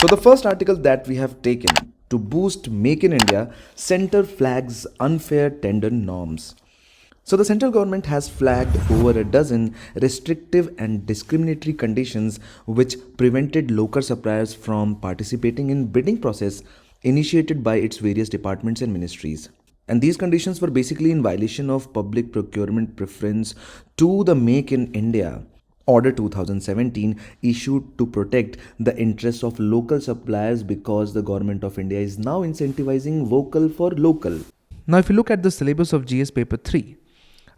So the first article that we have taken to boost Make in India, center flags unfair tender norms. So the central government has flagged over a dozen restrictive and discriminatory conditions which prevented local suppliers from participating in bidding process initiated by its various departments and ministries. And these conditions were basically in violation of public procurement preference to the Make in India Order 2017 issued to protect the interests of local suppliers because the government of India is now incentivizing vocal for local. Now, if you look at the syllabus of GS paper 3,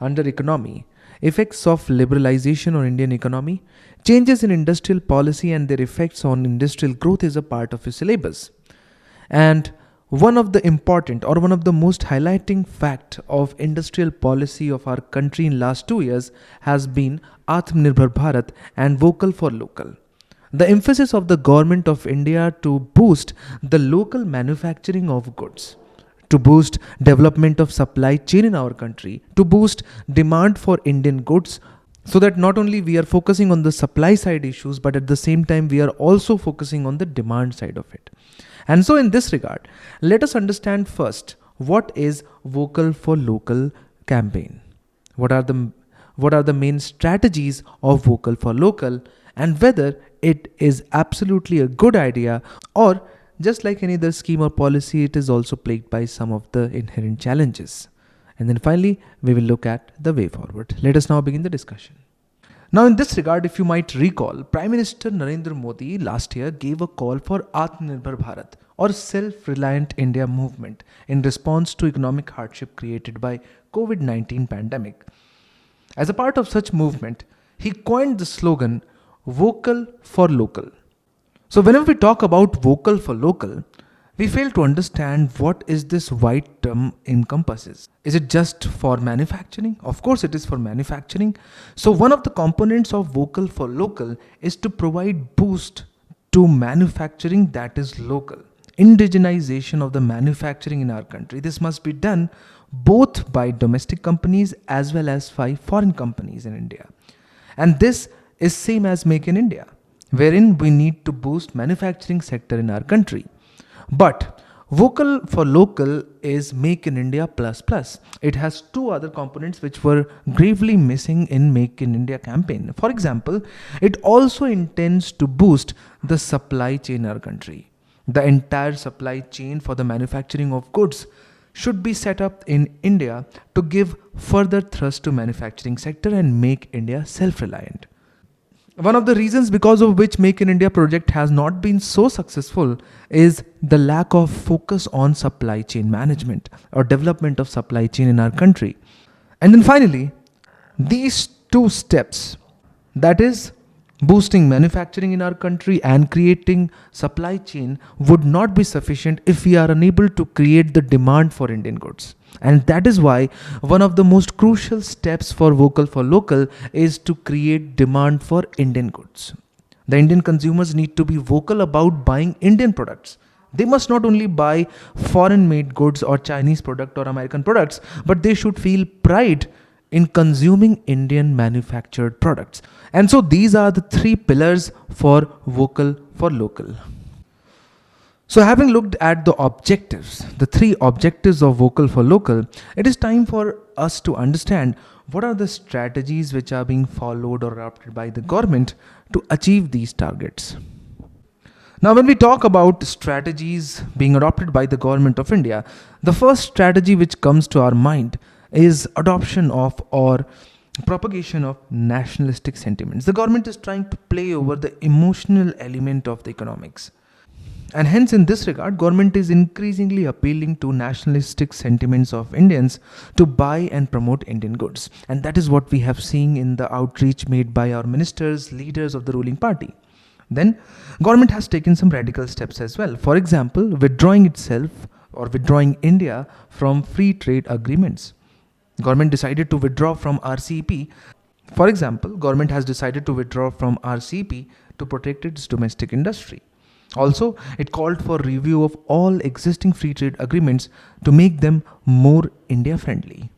under economy, effects of liberalization on Indian economy, changes in industrial policy and their effects on industrial growth is a part of your syllabus. And one of the important or one of the most highlighting fact of industrial policy of our country in last 2 years has been Atmanirbhar Bharat and vocal for local. The emphasis of the government of India to boost the local manufacturing of goods, to boost development of supply chain in our country, to boost demand for Indian goods, so that not only we are focusing on the supply side issues, but at the same time we are also focusing on the demand side of it. And so in this regard, let us understand first what is vocal for local campaign. What are the main strategies of vocal for local, and whether it is absolutely a good idea, or just like any other scheme or policy, it is also plagued by some of the inherent challenges. And then finally, we will look at the way forward. Let us now begin the discussion. Now, in this regard, if you might recall, Prime Minister Narendra Modi last year gave a call for Atmanirbhar Bharat or self-reliant India movement in response to economic hardship created by COVID-19 pandemic. As a part of such movement, he coined the slogan vocal for local. So whenever we talk about vocal for local, we fail to understand what is this wide term encompasses. Is it just for manufacturing? Of course it is for manufacturing. So one of the components of vocal for local is to provide boost to manufacturing that is local. Indigenization of the manufacturing in our country. This must be done both by domestic companies as well as by foreign companies in India. And this is same as Make in India, wherein we need to boost manufacturing sector in our country. But vocal for local is Make in India plus plus. It has two other components which were gravely missing in Make in India campaign. For example, it also intends to boost the supply chain in our country. The entire supply chain for the manufacturing of goods should be set up in India to give further thrust to manufacturing sector and make India self-reliant. One of the reasons because of which Make in India project has not been so successful is the lack of focus on supply chain management or development of supply chain in our country. And then finally, these two steps, that is boosting manufacturing in our country and creating supply chain, would not be sufficient if we are unable to create the demand for Indian goods. And that is why one of the most crucial steps for vocal for local is to create demand for Indian goods. The Indian consumers need to be vocal about buying Indian products. They must not only buy foreign made goods or Chinese product or American products, but they should feel pride in consuming Indian manufactured products. And so these are the three pillars for vocal for local. So having looked at the objectives, the three objectives of vocal for local, it is time for us to understand what are the strategies which are being followed or adopted by the government to achieve these targets. Now, when we talk about strategies being adopted by the government of India, the first strategy which comes to our mind is adoption of or propagation of nationalistic sentiments. The government is trying to play over the emotional element of the economics. And hence in this regard, government is increasingly appealing to nationalistic sentiments of Indians to buy and promote Indian goods. And that is what we have seen in the outreach made by our ministers, leaders of the ruling party. Then government has taken some radical steps as well. For example, withdrawing India from free trade agreements. Government decided to withdraw from RCEP. For example, government has decided to withdraw from RCEP to protect its domestic industry. Also, it called for review of all existing free trade agreements to make them more India friendly.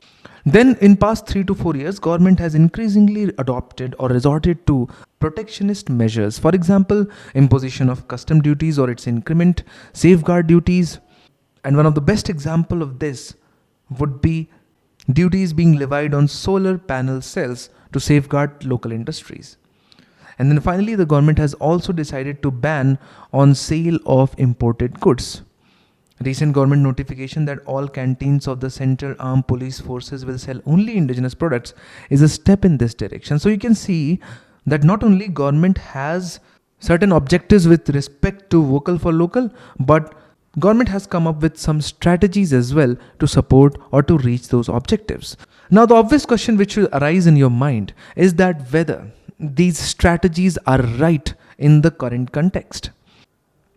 Then in past 3 to 4 years, government has increasingly adopted or resorted to protectionist measures. For example, imposition of custom duties or its increment, safeguard duties. And one of the best example of this would be duties being levied on solar panel cells to safeguard local industries. And then finally, the government has also decided to ban on sale of imported goods. Recent government notification that all canteens of the Central Armed Police Forces will sell only indigenous products is a step in this direction. So you can see that not only government has certain objectives with respect to vocal for local, but government has come up with some strategies as well to support or to reach those objectives. Now the obvious question which will arise in your mind is that whether these strategies are right in the current context.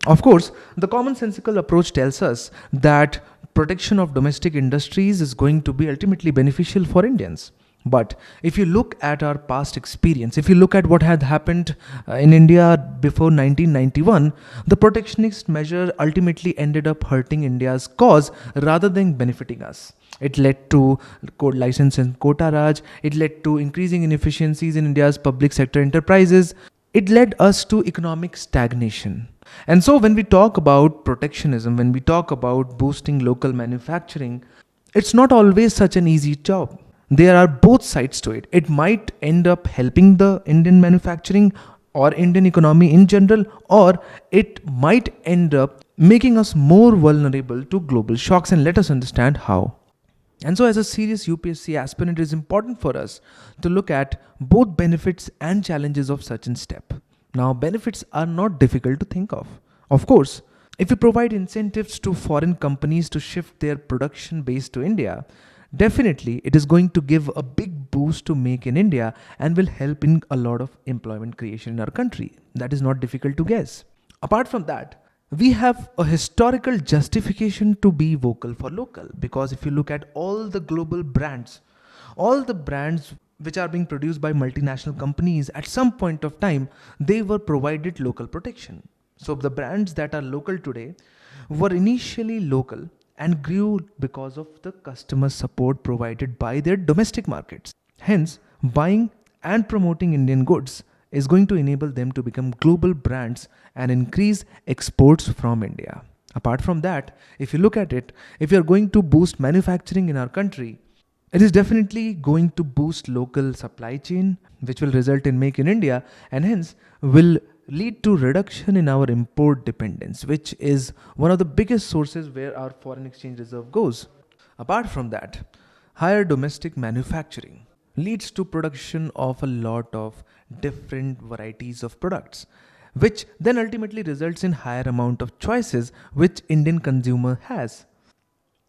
Of course, the commonsensical approach tells us that protection of domestic industries is going to be ultimately beneficial for Indians. But if you look at our past experience, if you look at what had happened in India before 1991, the protectionist measure ultimately ended up hurting India's cause rather than benefiting us. It led to code license and quota raj. It led to increasing inefficiencies in India's public sector enterprises. It led us to economic stagnation. And so when we talk about protectionism, when we talk about boosting local manufacturing, it's not always such an easy job. There are both sides to it. It might end up helping the Indian manufacturing or Indian economy in general, or it might end up making us more vulnerable to global shocks, and let us understand how. And so as a serious UPSC aspirant, it is important for us to look at both benefits and challenges of such a step. Now, benefits are not difficult to think of. Of course, if you provide incentives to foreign companies to shift their production base to India, definitely it is going to give a big boost to Make in India and will help in a lot of employment creation in our country. That is not difficult to guess. Apart from that, we have a historical justification to be vocal for local, because if you look at all the global brands, all the brands which are being produced by multinational companies, at some point of time they were provided local protection. So the brands that are local today were initially local and grew because of the customer support provided by their domestic markets. Hence, buying and promoting Indian goods is going to enable them to become global brands and increase exports from India. Apart from that, if you look at it, if you are going to boost manufacturing in our country, it is definitely going to boost local supply chain, which will result in Make in India, and hence will lead to reduction in our import dependence, which is one of the biggest sources where our foreign exchange reserve goes. Apart from that, higher domestic manufacturing leads to production of a lot of different varieties of products, which then ultimately results in higher amount of choices which Indian consumer has.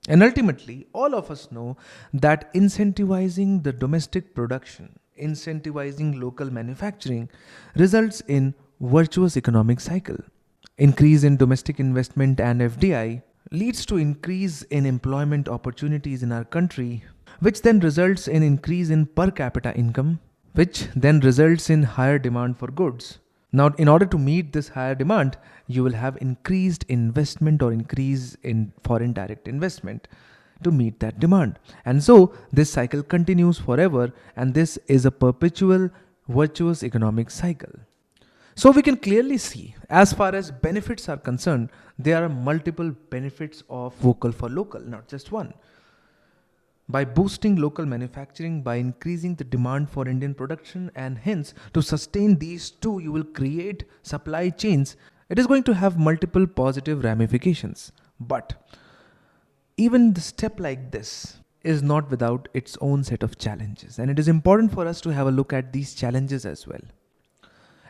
And ultimately, all of us know that incentivizing the domestic production, incentivizing local manufacturing results in virtuous economic cycle. Increase in domestic investment and FDI leads to increase in employment opportunities in our country, which then results in increase in per capita income, which then results in higher demand for goods. Now, in order to meet this higher demand, you will have increased investment or increase in foreign direct investment to meet that demand. And so this cycle continues forever, and this is a perpetual virtuous economic cycle. So we can clearly see, as far as benefits are concerned, there are multiple benefits of vocal for local, not just one. By boosting local manufacturing, by increasing the demand for Indian production, and hence to sustain these two, you will create supply chains. It is going to have multiple positive ramifications. But even the step like this is not without its own set of challenges. And it is important for us to have a look at these challenges as well.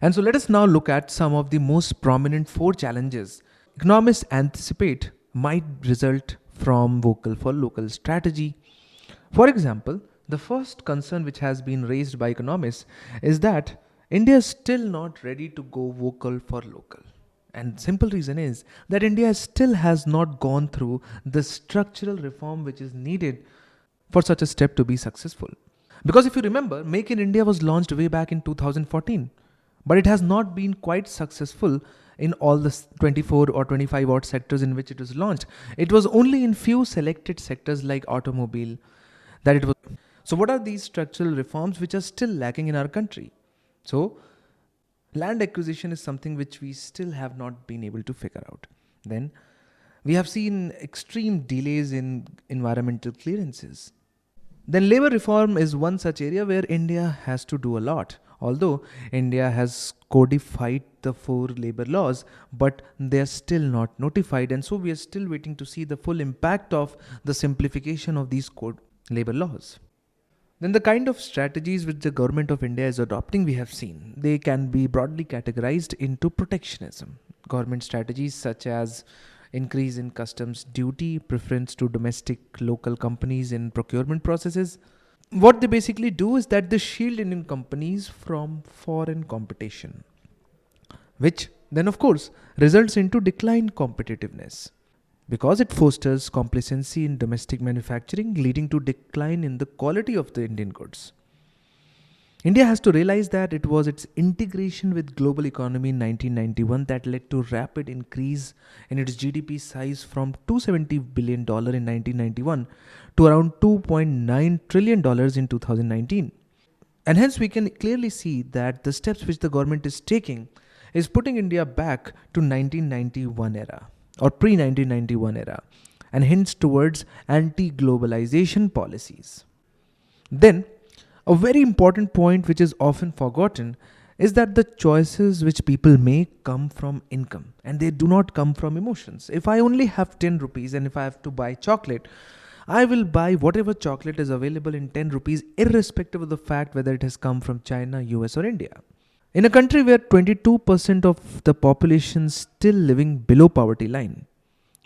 And so let us now look at some of the most prominent 4 challenges economists anticipate might result from vocal for local strategy. For example, the first concern which has been raised by economists is that India is still not ready to go vocal for local. And simple reason is that India still has not gone through the structural reform which is needed for such a step to be successful. Because if you remember, Make in India was launched way back in 2014, but it has not been quite successful in all the 24 or 25 odd sectors in which it was launched. It was only in few selected sectors like automobile, that it was. So, what are these structural reforms which are still lacking in our country? So, land acquisition is something which we still have not been able to figure out. Then, we have seen extreme delays in environmental clearances. Then, labor reform is one such area where India has to do a lot. Although India has codified the four labor laws, but they are still not notified, and so we are still waiting to see the full impact of the simplification of these code labor laws. Then the kind of strategies which the government of India is adopting, we have seen. They can be broadly categorized into protectionism. Government strategies such as increase in customs duty, preference to domestic local companies in procurement processes. What they basically do is that they shield Indian companies from foreign competition, which then of course results into declined competitiveness because it fosters complacency in domestic manufacturing, leading to decline in the quality of the Indian goods. India has to realize that it was its integration with global economy in 1991 that led to rapid increase in its GDP size from $270 billion in 1991 to around $2.9 trillion in 2019. And hence we can clearly see that the steps which the government is taking is putting India back to 1991 era or pre-1991 era and hence towards anti-globalization policies. Then, a very important point which is often forgotten is that the choices which people make come from income and they do not come from emotions. If I only have 10 rupees and if I have to buy chocolate, I will buy whatever chocolate is available in 10 rupees irrespective of the fact whether it has come from China, US or India. In a country where 22% of the population is still living below poverty line,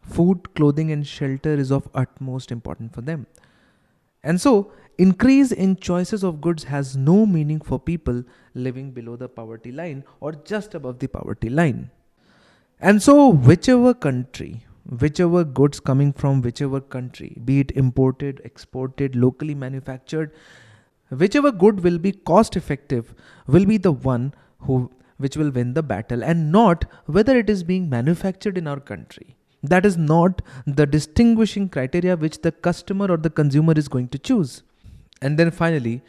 food, clothing and shelter is of utmost importance for them. And so, increase in choices of goods has no meaning for people living below the poverty line or just above the poverty line. And so, whichever country, whichever goods coming from whichever country, be it imported, exported, locally manufactured, whichever good will be cost effective will be the one which will win the battle, and not whether it is being manufactured in our country. That is not the distinguishing criteria which the customer or the consumer is going to choose. And then finally,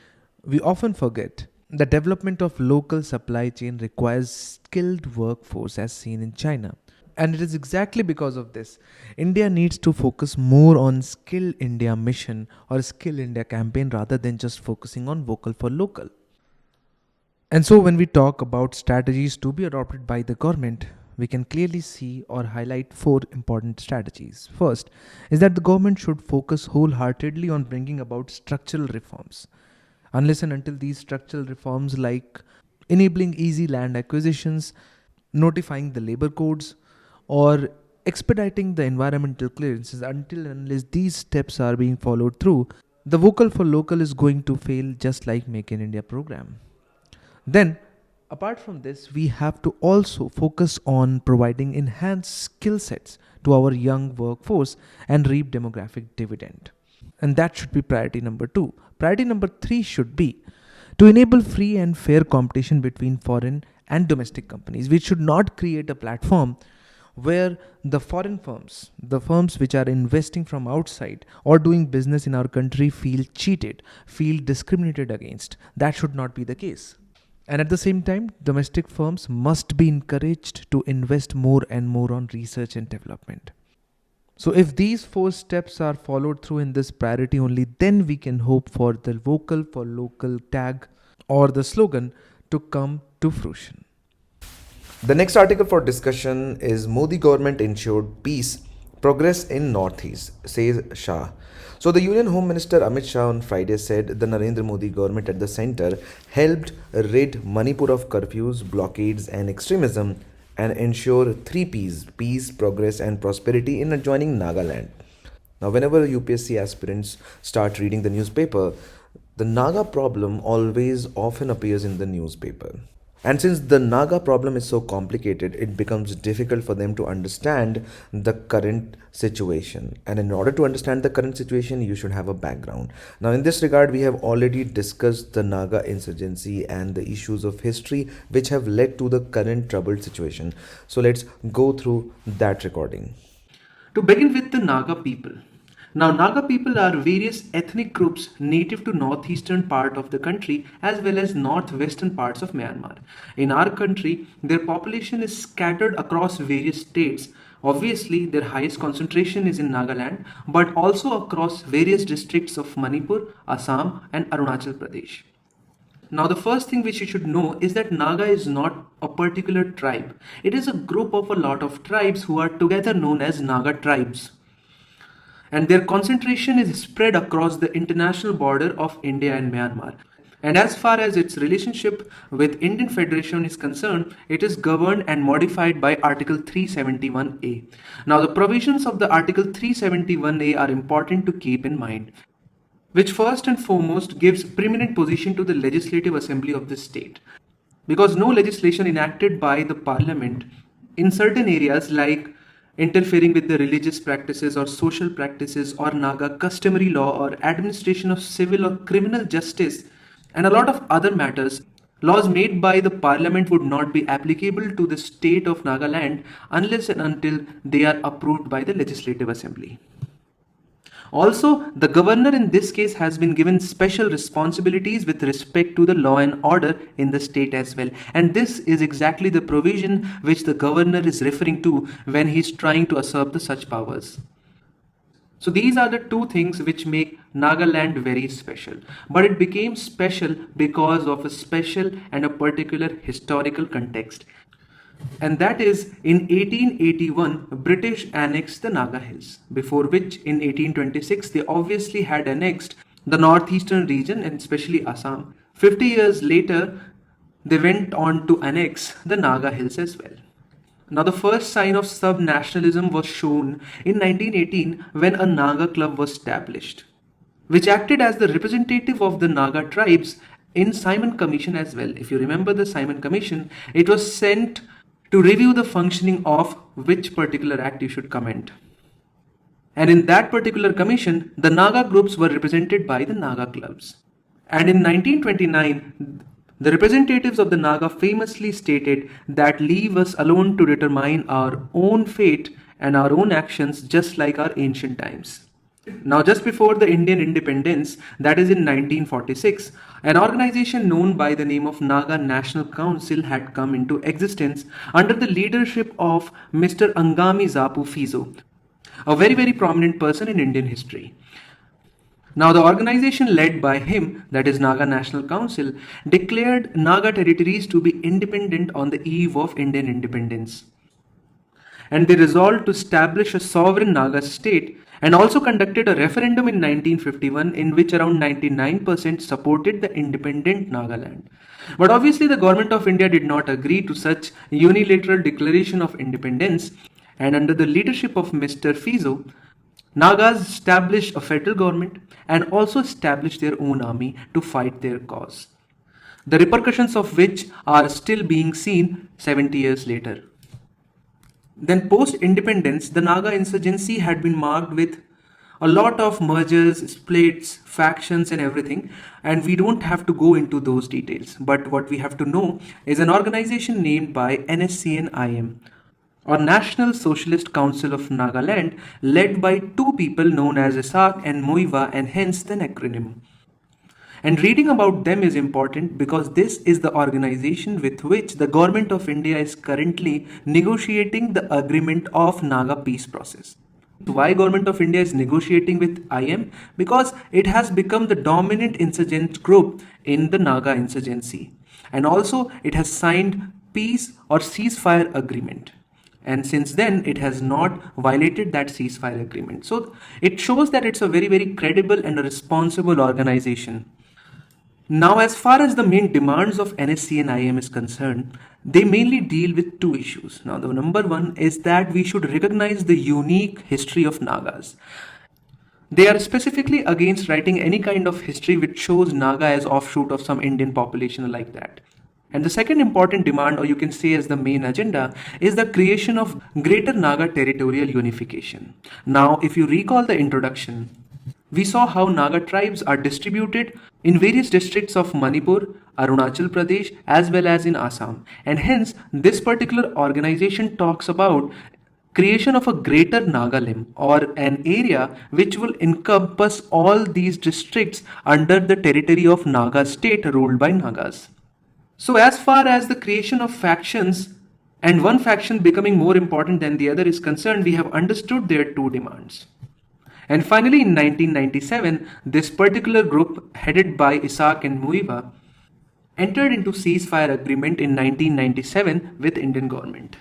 we often forget the development of local supply chain requires skilled workforce as seen in China. And it is exactly because of this, India needs to focus more on Skill India mission or Skill India campaign rather than just focusing on vocal for local. And so when we talk about strategies to be adopted by the government, we can clearly see or highlight four important strategies. First is that the government should focus wholeheartedly on bringing about structural reforms. Unless and until these structural reforms like enabling easy land acquisitions, notifying the labor codes, or expediting the environmental clearances, until and unless these steps are being followed through, the vocal for local is going to fail just like Make in India program. Then, apart from this, we have to also focus on providing enhanced skill sets to our young workforce and reap demographic dividend. And that should be priority number 2. Priority number 3 should be to enable free and fair competition between foreign and domestic companies. We should not create a platform where the foreign firms, the firms which are investing from outside or doing business in our country feel cheated, feel discriminated against. That should not be the case. And at the same time, domestic firms must be encouraged to invest more and more on research and development. So if these 4 steps are followed through in this priority only, then we can hope for the vocal for local tag or the slogan to come to fruition. The next article for discussion is Modi government ensured peace, progress in Northeast, says Shah. So the Union Home Minister Amit Shah on Friday said the Narendra Modi government at the center helped rid Manipur of curfews, blockades and extremism and ensure 3 Ps, peace, progress and prosperity in adjoining Nagaland. Now whenever UPSC aspirants start reading the newspaper, the Naga problem always often appears in the newspaper. And since the Naga problem is so complicated, it becomes difficult for them to understand the current situation. And in order to understand the current situation, you should have a background. Now, in this regard, we have already discussed the Naga insurgency and the issues of history which have led to the current troubled situation. So let's go through that recording. To begin with, the Naga people. Now, Naga people are various ethnic groups native to northeastern part of the country as well as northwestern parts of Myanmar. In our country, their population is scattered across various states. Obviously, their highest concentration is in Nagaland, but also across various districts of Manipur, Assam, and Arunachal Pradesh. Now, the first thing which you should know is that Naga is not a particular tribe. It is a group of a lot of tribes who are together known as Naga tribes, and their concentration is spread across the international border of India and Myanmar. And as far as its relationship with Indian Federation is concerned, it is governed and modified by Article 371A. Now, the provisions of the Article 371A are important to keep in mind, which first and foremost gives preeminent position to the Legislative Assembly of the state. Because no legislation enacted by the parliament in certain areas like interfering with the religious practices or social practices or Naga customary law or administration of civil or criminal justice and a lot of other matters, laws made by the parliament would not be applicable to the state of Nagaland unless and until they are approved by the Legislative Assembly. Also, the governor in this case has been given special responsibilities with respect to the law and order in the state as well. And this is exactly the provision which the governor is referring to when he is trying to usurp the such powers. So these are the two things which make Nagaland very special. But it became special because of a special and a particular historical context. And that is in 1881, British annexed the Naga Hills, before which in 1826 they obviously had annexed the northeastern region and especially Assam. 50 years later, they went on to annex the Naga Hills as well. Now, the first sign of sub-nationalism was shown in 1918 when a Naga club was established, which acted as the representative of the Naga tribes in Simon Commission as well. If you remember the Simon Commission, it was sent to review the functioning of which particular act you should comment. And in that particular commission, the Naga groups were represented by the Naga clubs. And in 1929, the representatives of the Naga famously stated that leave us alone to determine our own fate and our own actions just like our ancient times. Now, just before the Indian independence, that is in 1946, an organization known by the name of Naga National Council had come into existence under the leadership of Mr. Angami Zapu Fizo, a very prominent person in Indian history. Now, the organization led by him, that is Naga National Council, declared Naga territories to be independent on the eve of Indian independence. And they resolved to establish a sovereign Naga state and also conducted a referendum in 1951 in which around 99% supported the independent Nagaland. But obviously the government of India did not agree to such unilateral declaration of independence, and under the leadership of Mr. Fizo, Nagas established a federal government and also established their own army to fight their cause, the repercussions of which are still being seen 70 years later. Then post-independence, the Naga insurgency had been marked with a lot of mergers, splits, factions and everything, and we don't have to go into those details. But what we have to know is an organization named by NSCN-IM, or National Socialist Council of Nagaland, led by two people known as Isak and Muiva, and hence the acronym. And reading about them is important because this is the organization with which the government of India is currently negotiating the agreement of Naga peace process. Why government of India is negotiating with IM? Because it has become the dominant insurgent group in the Naga insurgency. And also it has signed peace or ceasefire agreement. And since then, it has not violated that ceasefire agreement. So it shows that it's a very credible and a responsible organization. Now, as far as the main demands of NSC and IM is concerned, they mainly deal with two issues. Now, the number one is that we should recognize the unique history of Nagas. They are specifically against writing any kind of history which shows Naga as offshoot of some Indian population like that. And the second important demand, or you can say as the main agenda, is the creation of Greater Naga territorial unification. Now, if you recall the introduction, we saw how Naga tribes are distributed in various districts of Manipur, Arunachal Pradesh, as well as in Assam. And hence, this particular organization talks about creation of a greater Nagalim or an area which will encompass all these districts under the territory of Naga state ruled by Nagas. So, as far as the creation of factions and one faction becoming more important than the other is concerned, we have understood their two demands. And finally, in 1997, this particular group, headed by Isaac and Muiva, entered into ceasefire agreement in 1997 with Indian government.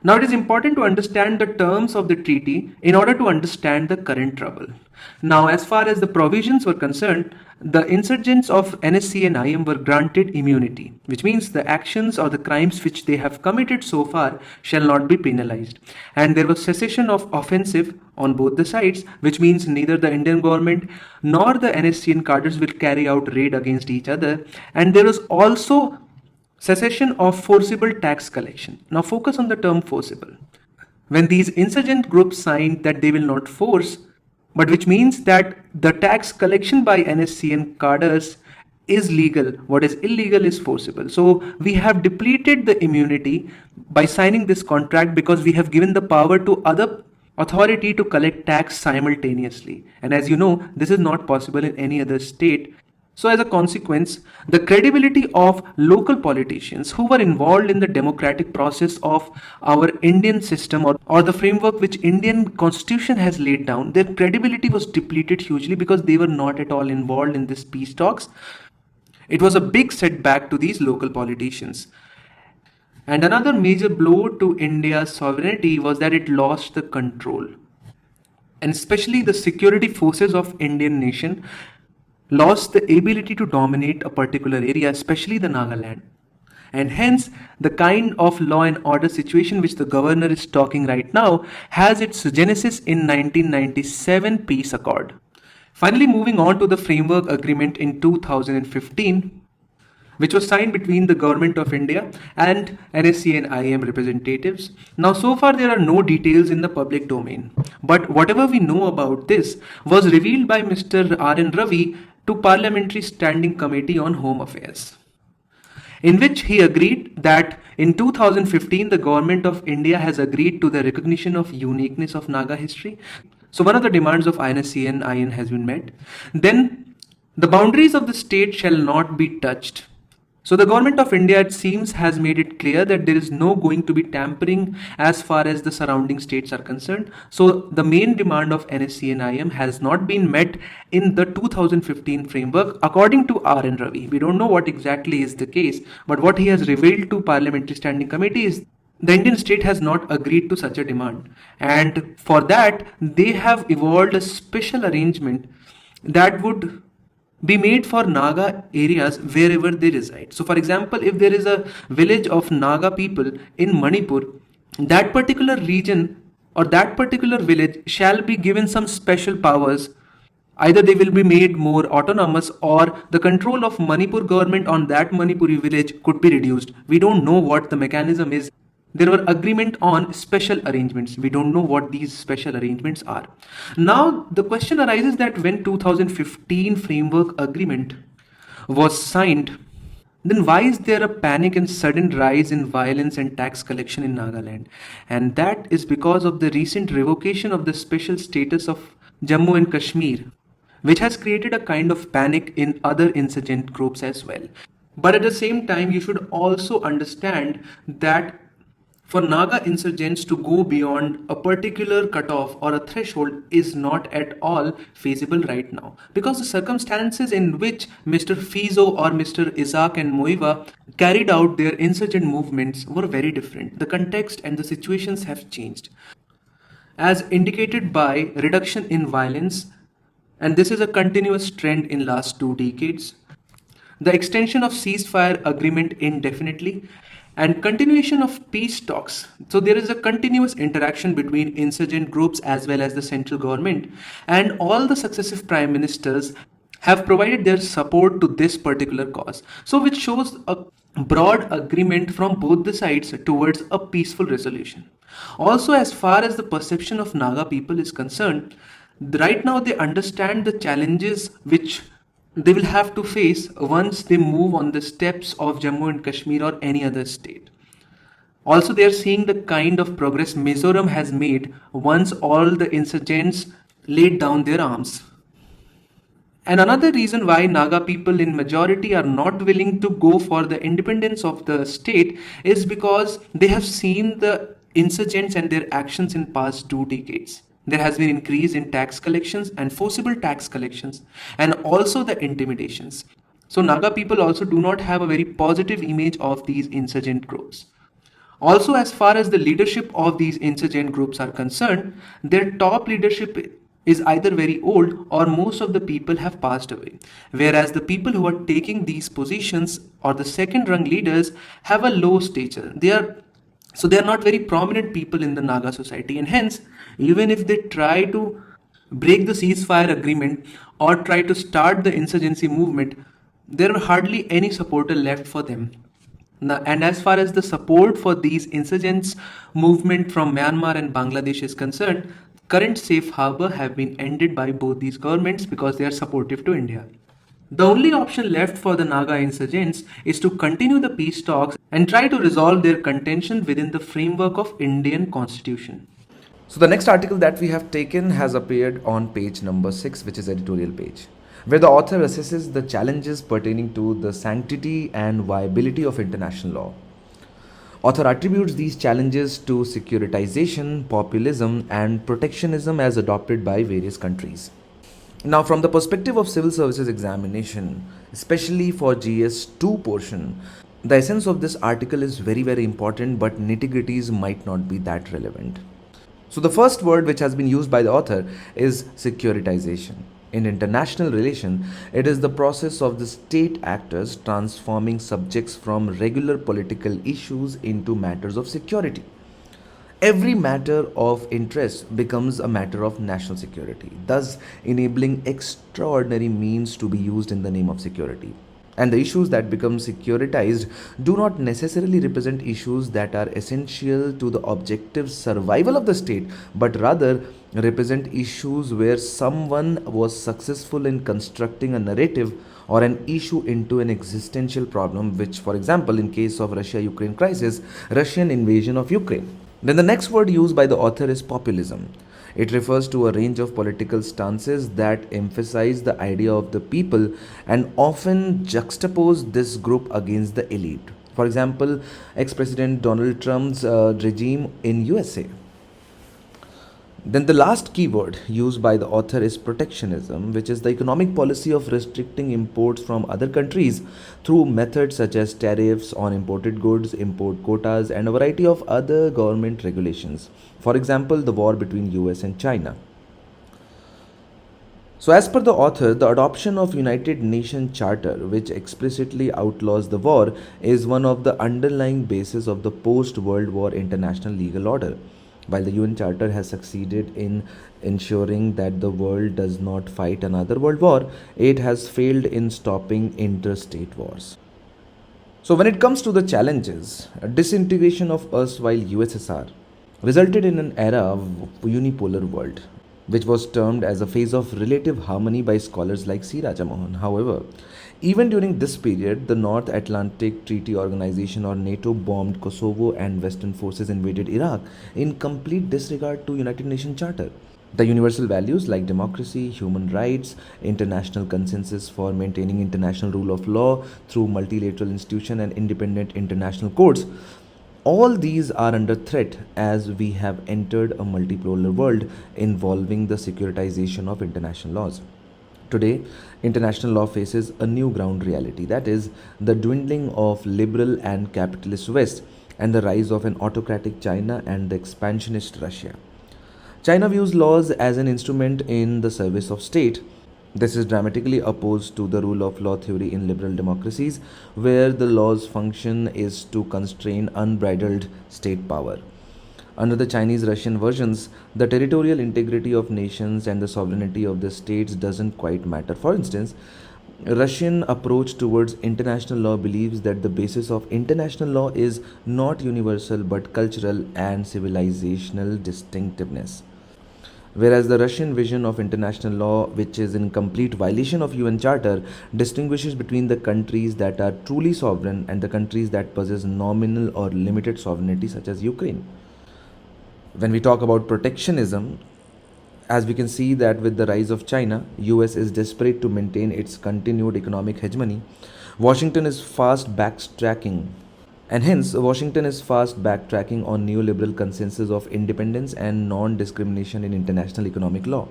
Now it is important to understand the terms of the treaty in order to understand the current trouble. Now, as far as the provisions were concerned, the insurgents of NSC and IM were granted immunity, which means the actions or the crimes which they have committed so far shall not be penalized. And there was cessation of offensive on both the sides, which means neither the Indian government nor the NSCN cadres will carry out raid against each other. And there was also cessation of forcible tax collection. Now focus on the term forcible. When these insurgent groups signed that they will not force, but which means that the tax collection by NSC and cadres is legal. What is illegal is forcible. So we have depleted the immunity by signing this contract because we have given the power to other authority to collect tax simultaneously. And as you know, this is not possible in any other state. So as a consequence, the credibility of local politicians who were involved in the democratic process of our Indian system or the framework which Indian constitution has laid down, their credibility was depleted hugely because they were not at all involved in this peace talks. It was a big setback to these local politicians. And another major blow to India's sovereignty was that it lost the control. And especially the security forces of Indian nation lost the ability to dominate a particular area, especially the Nagaland. And hence, the kind of law and order situation which the governor is talking right now has its genesis in 1997 peace accord. Finally, moving on to the framework agreement in 2015, which was signed between the government of India and NSC and IM representatives. Now, so far there are no details in the public domain, but whatever we know about this was revealed by Mr. R.N. Ravi to Parliamentary Standing Committee on Home Affairs, in which he agreed that in 2015 the government of India has agreed to the recognition of uniqueness of Naga history. So one of the demands of INSC and IN has been met. Then the boundaries of the state shall not be touched. So the government of India, it seems, has made it clear that there is no going to be tampering as far as the surrounding states are concerned. So the main demand of NSC and IM has not been met in the 2015 framework according to R.N. Ravi. We don't know what exactly is the case, but what he has revealed to Parliamentary Standing Committee is the Indian state has not agreed to such a demand. And for that, they have evolved a special arrangement that would be made for Naga areas wherever they reside. So for example, if there is a village of Naga people in Manipur, that particular region or that particular village shall be given some special powers. Either they will be made more autonomous or the control of Manipur government on that Manipuri village could be reduced. We don't know what the mechanism is. There were agreement on special arrangements. We don't know what these special arrangements are. Now, the question arises that when 2015 framework agreement was signed, then why is there a panic and sudden rise in violence and tax collection in Nagaland? And that is because of the recent revocation of the special status of Jammu and Kashmir, which has created a kind of panic in other insurgent groups as well. But at the same time, you should also understand that for Naga insurgents to go beyond a particular cutoff or a threshold is not at all feasible right now, because the circumstances in which Mr. Fizo or Mr. Isaac and Moiva carried out their insurgent movements were very different. The context and the situations have changed, as indicated by reduction in violence, and this is a continuous trend in last 2 decades. The extension of ceasefire agreement indefinitely and continuation of peace talks. So there is a continuous interaction between insurgent groups as well as the central government, and all the successive prime ministers have provided their support to this particular cause. So which shows a broad agreement from both the sides towards a peaceful resolution. Also, as far as the perception of Naga people is concerned, right now they understand the challenges which they will have to face once they move on the steps of Jammu and Kashmir or any other state. Also, they are seeing the kind of progress Mizoram has made once all the insurgents laid down their arms. And another reason why Naga people in majority are not willing to go for the independence of the state is because they have seen the insurgents and their actions in past 2 decades. There has been increase in tax collections and forcible tax collections and also the intimidations. So Naga people also do not have a very positive image of these insurgent groups. Also, as far as the leadership of these insurgent groups are concerned, their top leadership is either very old or most of the people have passed away. Whereas the people who are taking these positions or the second rung leaders have a low stature. They are not very prominent people in the Naga society, and hence, even if they try to break the ceasefire agreement or try to start the insurgency movement, there are hardly any supporter left for them. Now, and as far as the support for these insurgents movement from Myanmar and Bangladesh is concerned, current safe harbor have been ended by both these governments because they are supportive to India. The only option left for the Naga insurgents is to continue the peace talks and try to resolve their contention within the framework of Indian constitution. So the next article that we have taken has appeared on page number 6, which is editorial page, where the author assesses the challenges pertaining to the sanctity and viability of international law. Author attributes these challenges to securitization, populism, and protectionism as adopted by various countries. Now, from the perspective of civil services examination, especially for GS2 portion, the essence of this article is very, very important, but nitty-gritties might not be that relevant. So the first word which has been used by the author is securitization. In international relation, it is the process of the state actors transforming subjects from regular political issues into matters of security. Every matter of interest becomes a matter of national security, thus enabling extraordinary means to be used in the name of security. And the issues that become securitized do not necessarily represent issues that are essential to the objective survival of the state, but rather represent issues where someone was successful in constructing a narrative or an issue into an existential problem, which, for example, in case of Russia-Ukraine crisis, Russian invasion of Ukraine. Then the next word used by the author is populism. It refers to a range of political stances that emphasize the idea of the people and often juxtapose this group against the elite. For example, ex-President Donald Trump's regime in USA. Then the last keyword used by the author is protectionism, which is the economic policy of restricting imports from other countries through methods such as tariffs on imported goods, import quotas, and a variety of other government regulations. For example, the war between US and China. So as per the author, the adoption of United Nations Charter, which explicitly outlaws the war, is one of the underlying bases of the post-World War international legal order. While the UN Charter has succeeded in ensuring that the world does not fight another world war, it has failed in stopping interstate wars. So when it comes to the challenges, a disintegration of erstwhile USSR resulted in an era of unipolar world, which was termed as a phase of relative harmony by scholars like C. Rajamohan. However, even during this period, the North Atlantic Treaty Organization or NATO bombed Kosovo and Western forces invaded Iraq in complete disregard to United Nations Charter. The universal values like democracy, human rights, international consensus for maintaining international rule of law through multilateral institutions and independent international courts, all these are under threat as we have entered a multipolar world involving the securitization of international laws. Today, international law faces a new ground reality, that is, the dwindling of liberal and capitalist West and the rise of an autocratic China and the expansionist Russia. China views laws as an instrument in the service of state. This is dramatically opposed to the rule of law theory in liberal democracies, where the law's function is to constrain unbridled state power. Under the Chinese-Russian versions, the territorial integrity of nations and the sovereignty of the states doesn't quite matter. For instance, Russian approach towards international law believes that the basis of international law is not universal but cultural and civilizational distinctiveness. whereas the Russian vision of international law, which is in complete violation of UN Charter, distinguishes between the countries that are truly sovereign and the countries that possess nominal or limited sovereignty, such as Ukraine. When we talk about protectionism, as we can see that with the rise of China, US is desperate to maintain its continued economic hegemony. Washington is fast backtracking and hence Washington is fast backtracking on neoliberal consensus of independence and non-discrimination in international economic law.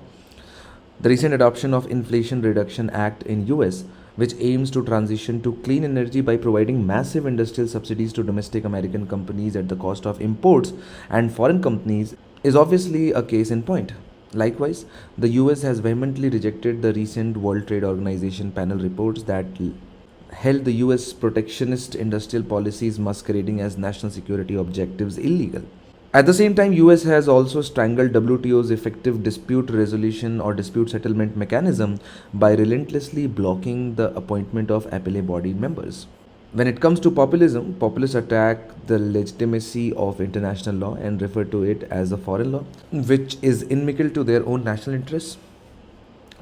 The recent adoption of Inflation Reduction Act in US, which aims to transition to clean energy by providing massive industrial subsidies to domestic American companies at the cost of imports and foreign companies, is obviously a case in point. Likewise, the US has vehemently rejected the recent World Trade Organization panel reports that held the US protectionist industrial policies masquerading as national security objectives illegal. At the same time, US has also strangled WTO's effective dispute resolution or dispute settlement mechanism by relentlessly blocking the appointment of appellate body members. When it comes to populism, populists attack the legitimacy of international law and refer to it as a foreign law, which is inimical to their own national interests.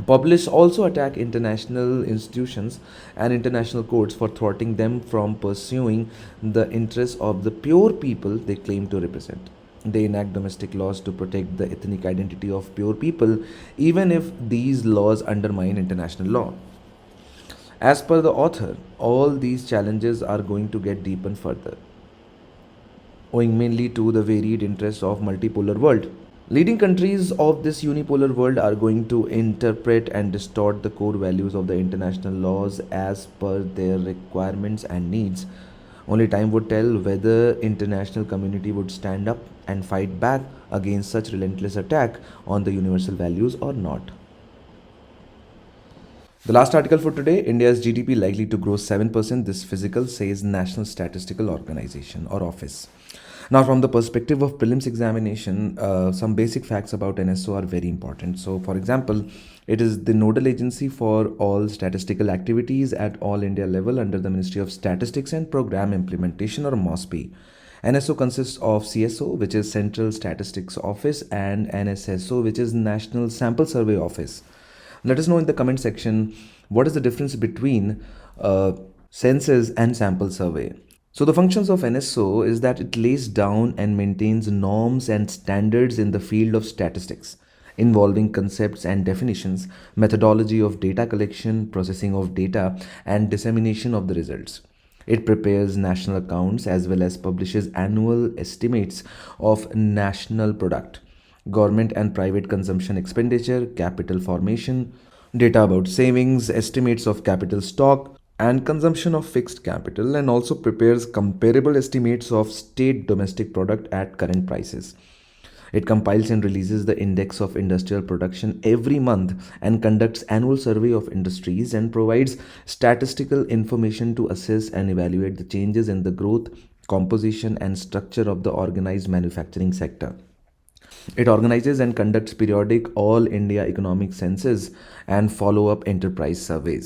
Populists also attack international institutions and international courts for thwarting them from pursuing the interests of the pure people they claim to represent. They enact domestic laws to protect the ethnic identity of pure people, even if these laws undermine international law. As per the author, all these challenges are going to get deepened further, owing mainly to the varied interests of multipolar world. Leading countries of this unipolar world are going to interpret and distort the core values of the international laws as per their requirements and needs. Only time would tell whether international community would stand up and fight back against such relentless attack on the universal values or not. The last article for today, India's GDP likely to grow 7% this fiscal, says National Statistical Organization or Office. Now, from the perspective of prelims examination, some basic facts about NSO are very important. So, for example, it is the nodal agency for all statistical activities at all India level under the Ministry of Statistics and Program Implementation or MOSPI. NSO consists of CSO, which is Central Statistics Office, and NSSO, which is National Sample Survey Office. Let us know in the comment section what is the difference between census and sample survey. So the functions of NSO is that it lays down and maintains norms and standards in the field of statistics, involving concepts and definitions, methodology of data collection, processing of data, and dissemination of the results. It prepares national accounts as well as publishes annual estimates of national product, government and private consumption expenditure, capital formation, data about savings, estimates of capital stock, and consumption of fixed capital, and also prepares comparable estimates of state domestic product at current prices. It compiles and releases the index of industrial production every month and conducts annual survey of industries and provides statistical information to assess and evaluate the changes in the growth, composition and structure of the organized manufacturing sector. It organizes and conducts periodic all India economic census and follow-up enterprise surveys.